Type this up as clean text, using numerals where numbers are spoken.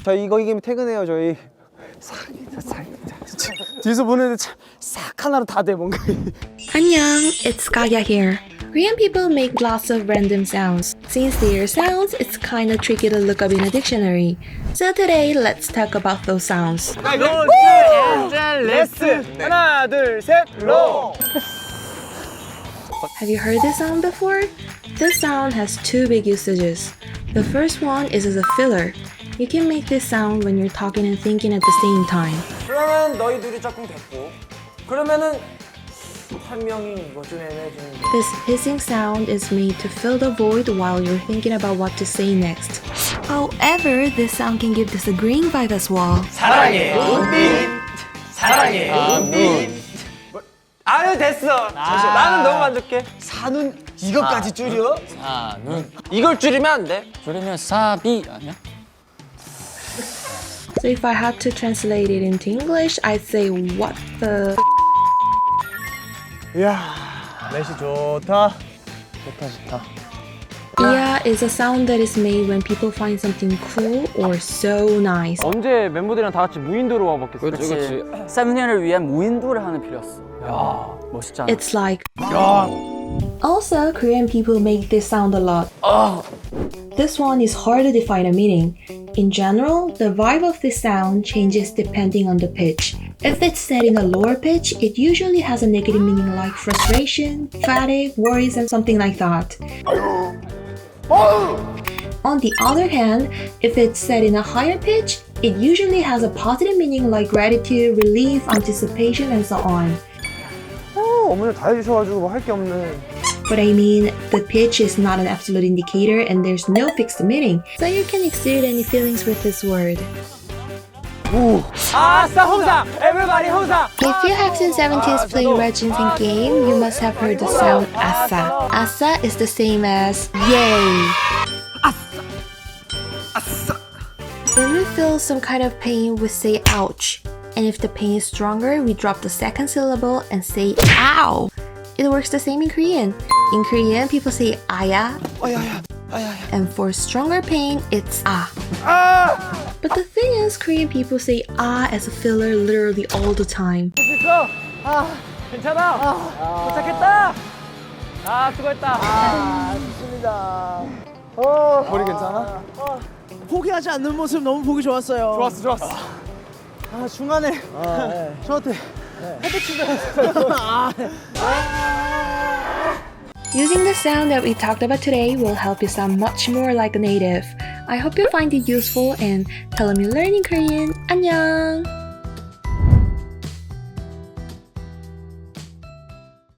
저희 이거 이기면 퇴근해요. 저희 뒤에서 보는데 싹 하나로 다 돼 뭔가. Annyeong, it's Kaya here. Korean people make lots of random sounds. Since they are sounds, it's kinda tricky to look up in a dictionary. So today, let's talk about those sounds. 레스 하나 둘 셋 로. Have you heard this sound before? This sound has two big usages. The first one is as a filler. You can make this sound when you're talking and thinking at the same time. 그러면 너희 둘이 조금 됐고. 그러면은 한 명이 이거 좀 애매해지는. This hissing sound is made to fill the void while you're thinking about what to say next. However, this sound can give disagreeing vibe as well. 사랑해 눈빛 사랑해 눈빛. 아유 됐어. 나는 너무 만족해. 사눈 이것까지 줄여? 사눈 이걸 줄이면 안 돼? 줄이면 사비 아니야? So if I had to translate it into English, I'd say what the. 이야 날씨 좋다. Yeah is a sound that is made when people find something cool or so nice. 언제 멤버들이랑 다 같이 무인도로 와봤겠어? 그렇지. 세븐년을 위한 무인도를 하는 필요였어. 야 멋있지 않아? It's like. Also, Korean people make this sound a lot. This one is hard to define a meaning. In general, the vibe of this sound changes depending on the pitch. If it's set in a lower pitch, it usually has a negative meaning like frustration, fatigue, worries, and something like that. On the other hand, if it's set in a higher pitch, it usually has a positive meaning like gratitude, relief, anticipation, and so on. 어머니 다 해주셔가지고 뭐 할 게 없네. But I mean, the pitch is not an absolute indicator and there's no fixed meaning, so you can exude any feelings with this word. 아싸 홍사! Everybody 홍사! If you have since 70s played Regents in game, you must have heard the sound assa. Assa is the same as yay. When we feel some kind of pain, we say ouch. And if the pain is stronger, we drop the second syllable and say ow. It works the same in Korean. In Korean, people say aya. And for stronger pain, it's ah. But the thing is, Korean people say ah as a filler literally all the time. 있어! 괜찮아! 도착했다! 수고했다! 좋습니다. 머리 괜찮아? 포기하지 않는 모습 너무 보기 좋았어요. 좋았어. 중간에 저한테 Using the sound that we talked about today will help you sound much more like a native. I hope you find it useful and tell them you're learning Korean. 안녕!